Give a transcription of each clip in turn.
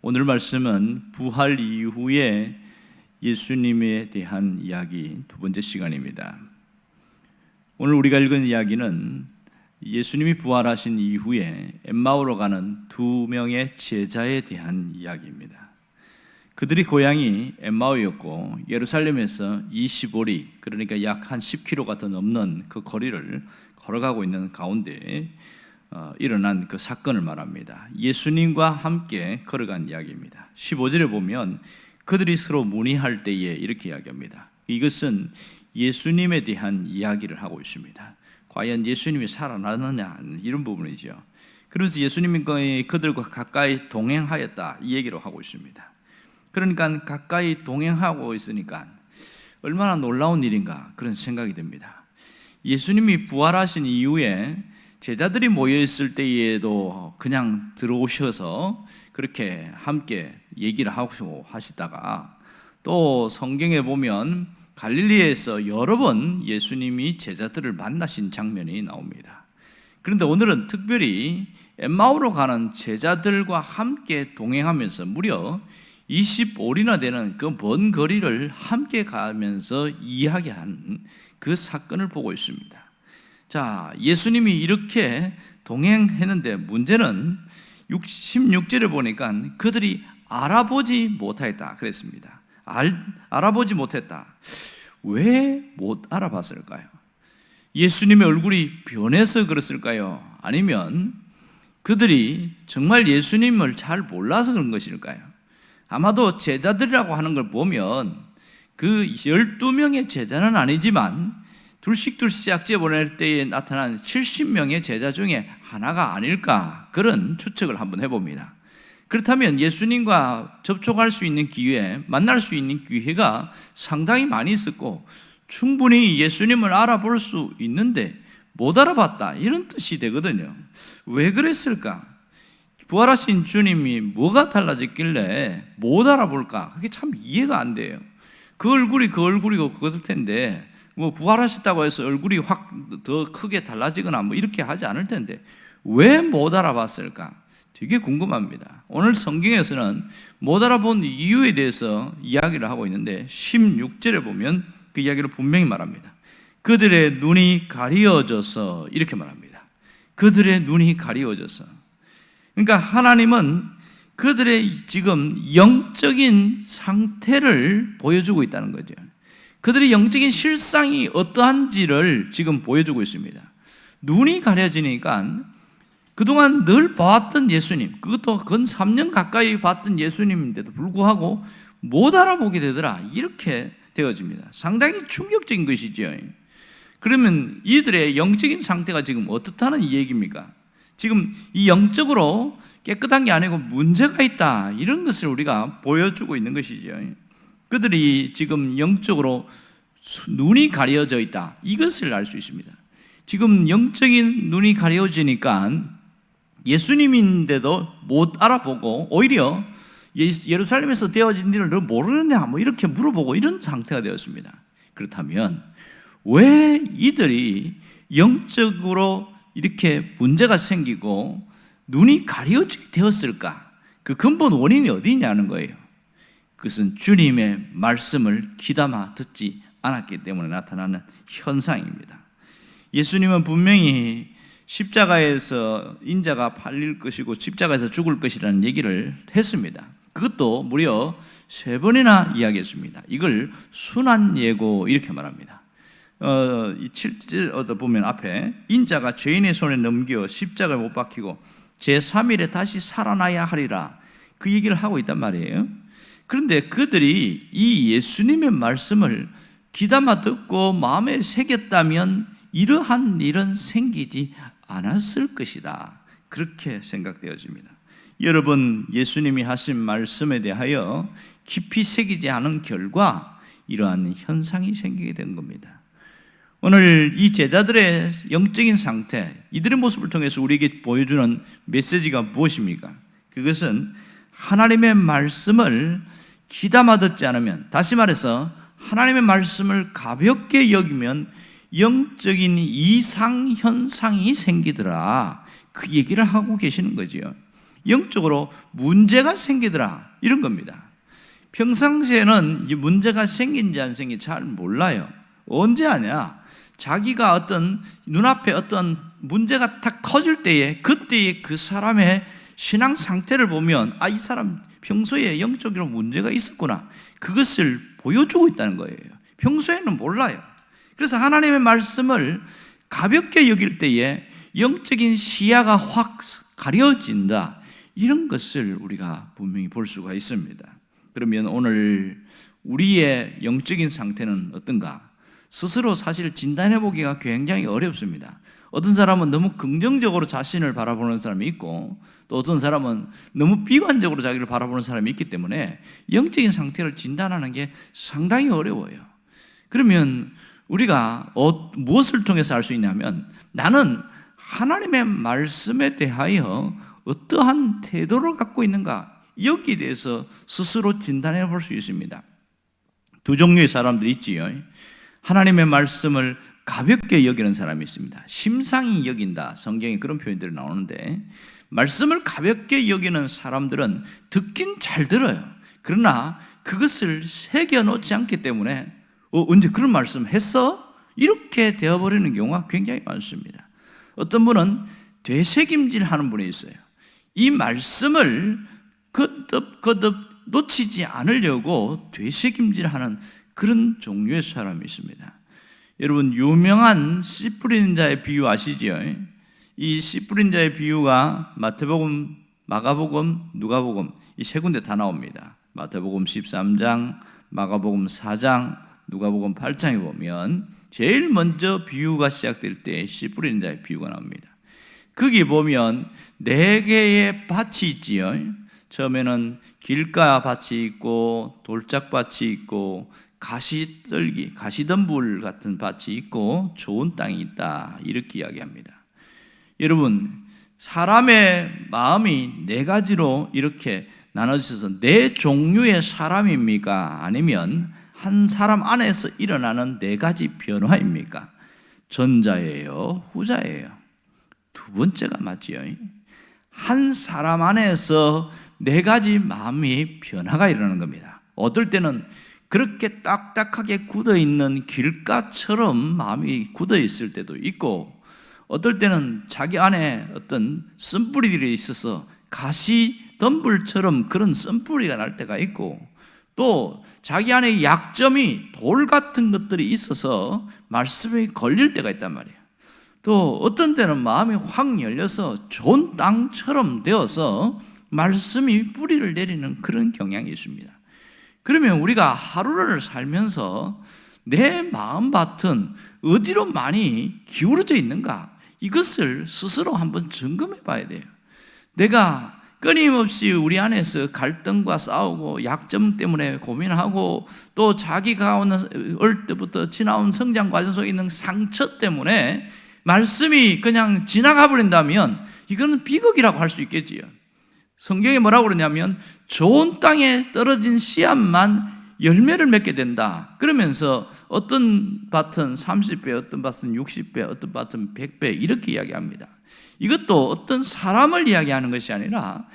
오늘 말씀은 부활 이후에 예수님에 대한 이야기 두 번째 시간입니다. 오늘 우리가 읽은 이야기는 예수님이 부활하신 이후에 엠마오로 가는 두 명의 제자에 대한 이야기입니다. 그들이 고향이 엠마오였고 예루살렘에서 25리, 그러니까 약 한 10km가 더 넘는 그 거리를 걸어가고 있는 가운데 일어난 그 사건을 말합니다. 예수님과 함께 걸어간 이야기입니다. 15절에 보면 그들이 서로 문의할 때에 이렇게 이야기합니다. 이것은 예수님에 대한 이야기를 하고 있습니다. 과연 예수님이 살아나느냐 이런 부분이죠. 그래서 예수님이 그들과 가까이 동행하였다 이 얘기를 하고 있습니다. 그러니까 가까이 동행하고 있으니까 얼마나 놀라운 일인가 그런 생각이 듭니다. 예수님이 부활하신 이후에 제자들이 모여있을 때에도 그냥 들어오셔서 그렇게 함께 얘기를 하고 하시다가 또 성경에 보면 갈릴리에서 여러 번 예수님이 제자들을 만나신 장면이 나옵니다. 그런데 오늘은 특별히 엠마오로 가는 제자들과 함께 동행하면서 무려 25리나 되는 그 먼 거리를 함께 가면서 이야기한 그 사건을 보고 있습니다. 자, 예수님이 이렇게 동행했는데 문제는 16절에 보니까 그들이 알아보지 못하였다 그랬습니다. 알아보지 못했다. 왜 못 알아봤을까요? 예수님의 얼굴이 변해서 그랬을까요? 아니면 그들이 정말 예수님을 잘 몰라서 그런 것일까요? 아마도 제자들이라고 하는 걸 보면 그 12명의 제자는 아니지만 둘씩 짝지어 보낼 때에 나타난 70명의 제자 중에 하나가 아닐까 그런 추측을 한번 해봅니다. 그렇다면 예수님과 접촉할 수 있는 기회, 만날 수 있는 기회가 상당히 많이 있었고 충분히 예수님을 알아볼 수 있는데 못 알아봤다 이런 뜻이 되거든요. 왜 그랬을까? 부활하신 주님이 뭐가 달라졌길래 못 알아볼까? 그게 참 이해가 안 돼요. 그 얼굴이 그 얼굴이고 그것일 텐데 뭐 부활하셨다고 해서 얼굴이 확 더 크게 달라지거나 뭐 이렇게 하지 않을 텐데 왜 못 알아봤을까? 되게 궁금합니다. 오늘 성경에서는 못 알아본 이유에 대해서 이야기를 하고 있는데 16절에 보면 그 이야기를 분명히 말합니다. 그들의 눈이 가리워져서 이렇게 말합니다. 그들의 눈이 가리워져서. 그러니까 하나님은 그들의 지금 영적인 상태를 보여주고 있다는 거죠. 그들의 영적인 실상이 어떠한지를 지금 보여주고 있습니다. 눈이 가려지니까 그동안 늘 봐왔던 예수님, 그것도 근 3년 가까이 봤던 예수님인데도 불구하고 못 알아보게 되더라 이렇게 되어집니다. 상당히 충격적인 것이죠. 그러면 이들의 영적인 상태가 지금 어떻다는 이 얘기입니까? 지금 이 영적으로 깨끗한 게 아니고 문제가 있다 이런 것을 우리가 보여주고 있는 것이죠. 그들이 지금 영적으로 눈이 가려져 있다 이것을 알 수 있습니다. 지금 영적인 눈이 가려지니까 예수님인데도 못 알아보고 오히려 예루살렘에서 되어진 일을 너 모르느냐 뭐 이렇게 물어보고 이런 상태가 되었습니다. 그렇다면 왜 이들이 영적으로 이렇게 문제가 생기고 눈이 가려지게 되었을까? 그 근본 원인이 어디 있냐는 거예요. 그것은 주님의 말씀을 귀담아 듣지 않았기 때문에 나타나는 현상입니다. 예수님은 분명히 십자가에서 인자가 팔릴 것이고 십자가에서 죽을 것이라는 얘기를 했습니다. 그것도 무려 3번이나 이야기했습니다. 이걸 순환 예고 이렇게 말합니다. 7절 보면 앞에 인자가 죄인의 손에 넘겨 십자가에 못 박히고 제3일에 다시 살아나야 하리라 그 얘기를 하고 있단 말이에요. 그런데 그들이 이 예수님의 말씀을 귀담아 듣고 마음에 새겼다면 이러한 일은 생기지 않았을 것이다 그렇게 생각되어집니다. 여러분, 예수님이 하신 말씀에 대하여 깊이 새기지 않은 결과 이러한 현상이 생기게 된 겁니다. 오늘 이 제자들의 영적인 상태, 이들의 모습을 통해서 우리에게 보여주는 메시지가 무엇입니까? 그것은 하나님의 말씀을 귀담아 듣지 않으면, 다시 말해서 하나님의 말씀을 가볍게 여기면 영적인 이상 현상이 생기더라 그 얘기를 하고 계시는 거죠. 영적으로 문제가 생기더라, 이런 겁니다. 평상시에는 이 문제가 생긴지 안 생긴지 잘 몰라요. 언제 하냐? 자기가 어떤 눈앞에 어떤 문제가 탁 터질 때에, 그때의 그 사람의 신앙 상태를 보면 이 사람 평소에 영적으로 문제가 있었구나, 그것을 보여주고 있다는 거예요. 평소에는 몰라요. 그래서 하나님의 말씀을 가볍게 여길 때에 영적인 시야가 확 가려진다, 이런 것을 우리가 분명히 볼 수가 있습니다. 그러면 오늘 우리의 영적인 상태는 어떤가? 스스로 사실 진단해 보기가 굉장히 어렵습니다. 어떤 사람은 너무 긍정적으로 자신을 바라보는 사람이 있고, 또 어떤 사람은 너무 비관적으로 자기를 바라보는 사람이 있기 때문에 영적인 상태를 진단하는 게 상당히 어려워요. 그러면 우리가 무엇을 통해서 알 수 있냐면, 나는 하나님의 말씀에 대하여 어떠한 태도를 갖고 있는가, 여기에 대해서 스스로 진단해 볼 수 있습니다. 두 종류의 사람들이 있지요. 하나님의 말씀을 가볍게 여기는 사람이 있습니다. 심상히 여긴다, 성경에 그런 표현들이 나오는데, 말씀을 가볍게 여기는 사람들은 듣긴 잘 들어요. 그러나 그것을 새겨놓지 않기 때문에 언제 그런 말씀 했어? 이렇게 되어버리는 경우가 굉장히 많습니다. 어떤 분은 되새김질 하는 분이 있어요. 이 말씀을 거듭 놓치지 않으려고 되새김질하는 그런 종류의 사람이 있습니다. 여러분, 유명한 씨 뿌리는 자의 비유 아시죠? 이 씨 뿌린 자의 비유가 마태복음, 마가복음, 누가복음 이 세 군데 다 나옵니다. 마태복음 13장, 마가복음 4장, 누가복음 8장에 보면 제일 먼저 비유가 시작될 때 씨 뿌리는 자의 비유가 나옵니다. 거기 보면 4개의 밭이 있지요. 처음에는 길가 밭이 있고, 돌짝밭이 있고, 가시떨기, 가시덤불 같은 밭이 있고, 좋은 땅이 있다, 이렇게 이야기합니다. 여러분, 사람의 마음이 4가지로 이렇게 나눠져서 4종류의 사람입니까? 아니면 한 사람 안에서 일어나는 4가지 변화입니까? 전자예요, 후자예요? 두 번째가 맞지요. 한 사람 안에서 4가지 마음이 변화가 일어나는 겁니다. 어떨 때는 그렇게 딱딱하게 굳어있는 길가처럼 마음이 굳어있을 때도 있고, 어떨 때는 자기 안에 어떤 쓴뿌리들이 있어서 가시덤불처럼 그런 쓴뿌리가 날 때가 있고, 또 자기 안에 약점이 돌 같은 것들이 있어서 말씀에 걸릴 때가 있단 말이에요. 또 어떤 때는 마음이 확 열려서 좋은 땅처럼 되어서 말씀이 뿌리를 내리는 그런 경향이 있습니다. 그러면 우리가 하루를 살면서 내 마음밭은 어디로 많이 기울어져 있는가, 이것을 스스로 한번 점검해 봐야 돼요. 내가 끊임없이 우리 안에서 갈등과 싸우고 약점 때문에 고민하고, 또 자기가 어릴 때부터 지나온 성장 과정 속에 있는 상처 때문에 말씀이 그냥 지나가 버린다면 이거는 비극이라고 할 수 있겠지요. 성경에 뭐라고 그러냐면 좋은 땅에 떨어진 씨앗만 열매를 맺게 된다, 그러면서 어떤 밭은 30배, 어떤 밭은 60배, 어떤 밭은 100배 이렇게 이야기합니다. 이것도 어떤 사람을 이야기하는 것이 아니라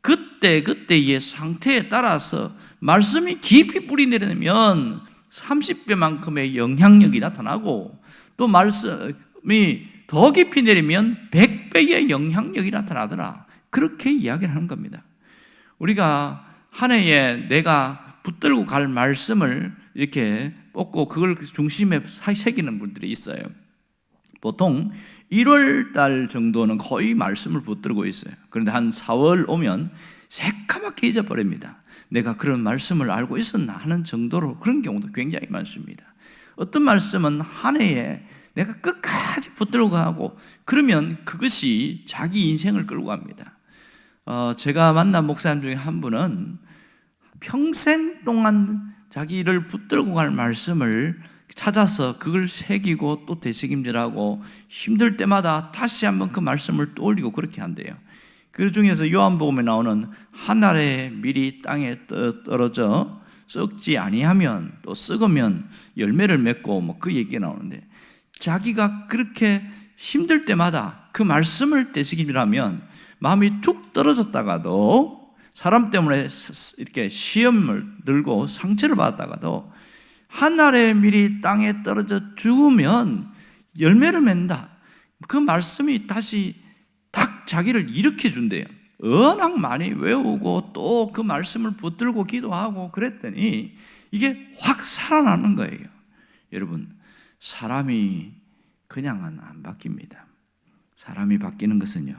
그때의 상태에 따라서 말씀이 깊이 뿌리 내리면 30배만큼의 영향력이 나타나고, 또 말씀이 더 깊이 내리면 100배의 영향력이 나타나더라, 그렇게 이야기를 하는 겁니다. 우리가 한 해에 내가 붙들고 갈 말씀을 이렇게 뽑고 그걸 중심에 새기는 분들이 있어요. 보통 1월 달 정도는 거의 말씀을 붙들고 있어요. 그런데 한 4월 오면 새까맣게 잊어버립니다. 내가 그런 말씀을 알고 있었나 하는 정도로 그런 경우도 굉장히 많습니다. 어떤 말씀은 한 해에 내가 끝까지 붙들고 가고, 그러면 그것이 자기 인생을 끌고 갑니다. 제가 만난 목사님 중에 한 분은 평생 동안 자기를 붙들고 갈 말씀을 찾아서 그걸 새기고 또 되새김질하고, 힘들 때마다 다시 한번 그 말씀을 떠올리고 그렇게 한대요. 그 중에서 요한복음에 나오는 한 알의 밀이 땅에 떨어져 썩지 아니하면, 또 썩으면 열매를 맺고 뭐 그 얘기가 나오는데, 자기가 그렇게 힘들 때마다 그 말씀을 되새김질하면 마음이 툭 떨어졌다가도, 사람 때문에 이렇게 시험을 들고 상처를 받았다가도 한 알의 밀이 땅에 떨어져 죽으면 열매를 맺는다. 그 말씀이 다시 딱 자기를 일으켜 준대요. 워낙 많이 외우고 또 그 말씀을 붙들고 기도하고 그랬더니 이게 확 살아나는 거예요. 여러분, 사람이 그냥은 안 바뀝니다. 사람이 바뀌는 것은요,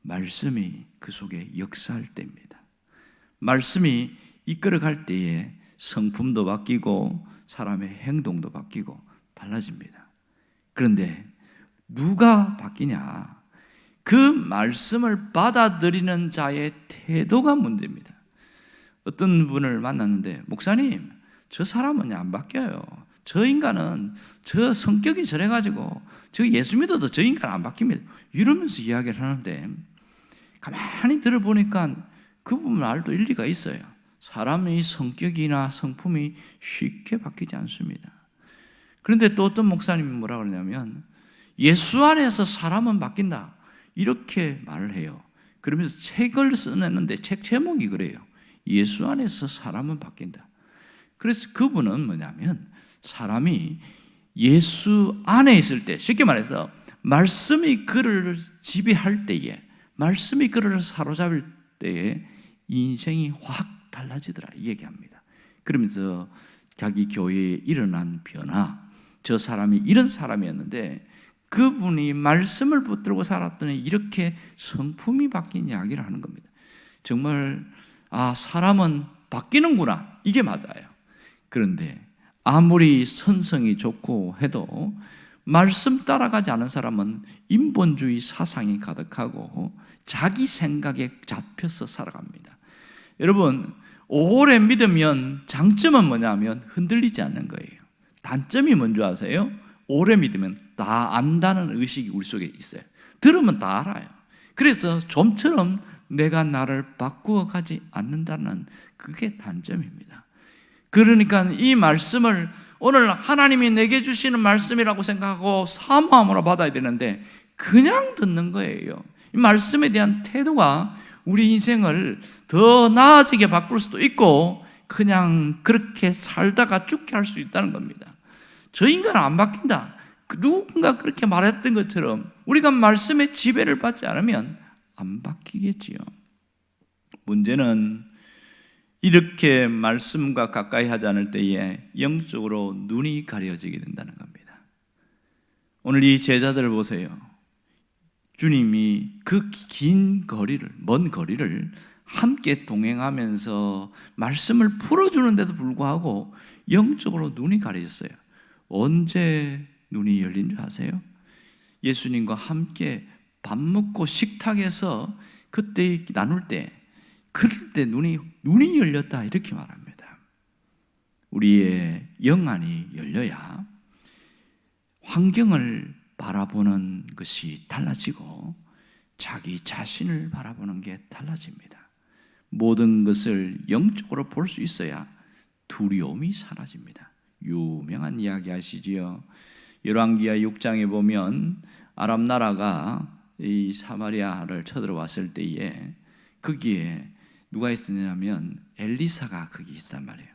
말씀이 그 속에 역사할 때입니다. 말씀이 이끌어갈 때에 성품도 바뀌고 사람의 행동도 바뀌고 달라집니다. 그런데 누가 바뀌냐? 그 말씀을 받아들이는 자의 태도가 문제입니다. 어떤 분을 만났는데, 목사님, 저 사람은 안 바뀌어요. 저 인간은 저 성격이 저래가지고 저 예수 믿어도 저 인간 안 바뀝니다. 이러면서 이야기를 하는데, 가만히 들어보니까 그분 말도 일리가 있어요. 사람의 성격이나 성품이 쉽게 바뀌지 않습니다. 그런데 또 어떤 목사님이 뭐라 그러냐면, 예수 안에서 사람은 바뀐다, 이렇게 말을 해요. 그러면서 책을 써냈는데 책 제목이 그래요. 예수 안에서 사람은 바뀐다. 그래서 그분은 뭐냐면, 사람이 예수 안에 있을 때, 쉽게 말해서 말씀이 그를 지배할 때에, 말씀이 그를 사로잡을 때에 인생이 확 달라지더라, 이 얘기합니다. 그러면서 자기 교회에 일어난 변화, 저 사람이 이런 사람이었는데 그분이 말씀을 붙들고 살았더니 이렇게 성품이 바뀐 이야기를 하는 겁니다. 정말 사람은 바뀌는구나, 이게 맞아요. 그런데 아무리 선성이 좋고 해도 말씀 따라가지 않은 사람은 인본주의 사상이 가득하고 자기 생각에 잡혀서 살아갑니다. 여러분, 오래 믿으면 장점은 뭐냐면 흔들리지 않는 거예요. 단점이 뭔지 아세요? 오래 믿으면 다 안다는 의식이 우리 속에 있어요. 들으면 다 알아요. 그래서 좀처럼 내가 나를 바꾸어 가지 않는다는, 그게 단점입니다. 그러니까 이 말씀을 오늘 하나님이 내게 주시는 말씀이라고 생각하고 사모함으로 받아야 되는데 그냥 듣는 거예요. 이 말씀에 대한 태도가 우리 인생을 더 나아지게 바꿀 수도 있고 그냥 그렇게 살다가 죽게 할 수 있다는 겁니다. 저 인간은 안 바뀐다, 누군가 그렇게 말했던 것처럼 우리가 말씀의 지배를 받지 않으면 안 바뀌겠지요. 문제는 이렇게 말씀과 가까이 하지 않을 때에 영적으로 눈이 가려지게 된다는 겁니다. 오늘 이 제자들을 보세요. 주님이 그 긴 거리를, 먼 거리를 함께 동행하면서 말씀을 풀어주는데도 불구하고 영적으로 눈이 가려졌어요. 언제 눈이 열린 줄 아세요? 예수님과 함께 밥 먹고 식탁에서 그때 나눌 때, 그럴 때 눈이 열렸다, 이렇게 말합니다. 우리의 영안이 열려야 환경을 바라보는 것이 달라지고 자기 자신을 바라보는 게 달라집니다. 모든 것을 영적으로 볼 수 있어야 두려움이 사라집니다. 유명한 이야기 아시지요? 열왕기하 6장에 보면 아람 나라가 이 사마리아를 쳐들어왔을 때에 거기에 누가 있었냐면 엘리사가 거기 있단 말이에요.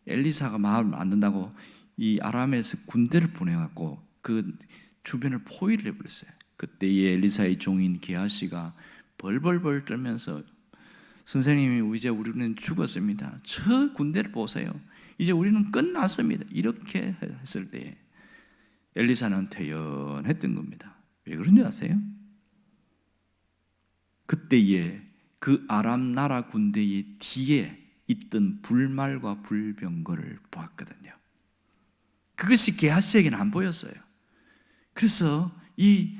엘리사가 마음을 안 든다고 이 아람에서 군대를 보내갖고 그 주변을 포위를 해버렸어요. 그때 이 엘리사의 종인 게하시가 벌벌벌 떨면서, 선생님이 이제 우리는 죽었습니다, 저 군대를 보세요, 이제 우리는 끝났습니다, 이렇게 했을 때 엘리사는 태연했던 겁니다. 왜 그런지 아세요? 그때에 그 아람 나라 군대의 뒤에 있던 불말과 불병거를 보았거든요. 그것이 게하시에게는 안 보였어요. 그래서 이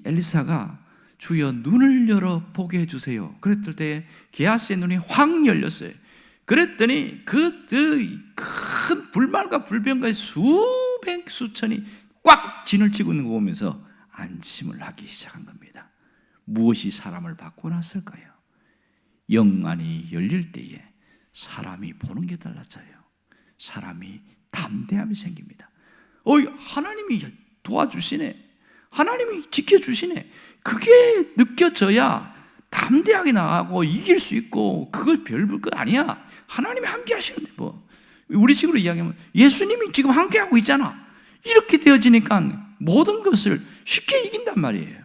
엘리사가 주여 눈을 열어 보게 해주세요, 그랬을 때 게하시의 눈이 확 열렸어요. 그랬더니 그 큰 불말과 불병거의 수백 수천이 꽉 진을 치고 있는 거 보면서 안심을 하기 시작한 겁니다. 무엇이 사람을 바꿔놨을까요? 영안이 열릴 때에 사람이 보는 게 달라져요. 사람이 담대함이 생깁니다. 하나님이 도와주시네, 하나님이 지켜주시네. 그게 느껴져야 담대하게 나가고 이길 수 있고, 그걸 별 볼 거 아니야. 하나님이 함께 하시는데 뭐. 우리 식으로 이야기하면 예수님이 지금 함께 하고 있잖아. 이렇게 되어지니까 모든 것을 쉽게 이긴단 말이에요.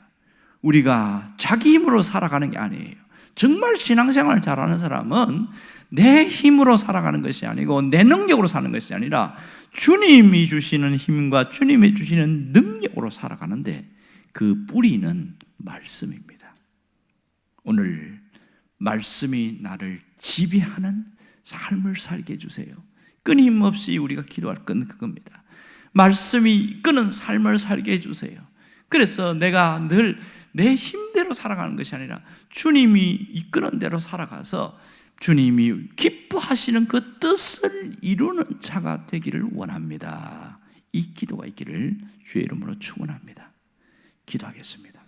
우리가 자기 힘으로 살아가는 게 아니에요. 정말 신앙생활을 잘하는 사람은 내 힘으로 살아가는 것이 아니고 내 능력으로 사는 것이 아니라 주님이 주시는 힘과 주님이 주시는 능력으로 살아가는데, 그 뿌리는 말씀입니다. 오늘 말씀이 나를 지배하는 삶을 살게 해주세요. 끊임없이 우리가 기도할 건 그겁니다. 말씀이 이끄는 삶을 살게 해주세요. 그래서 내가 늘 내 힘대로 살아가는 것이 아니라 주님이 이끄는 대로 살아가서 주님이 기뻐하시는 그 뜻을 이루는 자가 되기를 원합니다. 이 기도가 있기를 주의 이름으로 축원합니다. 기도하겠습니다.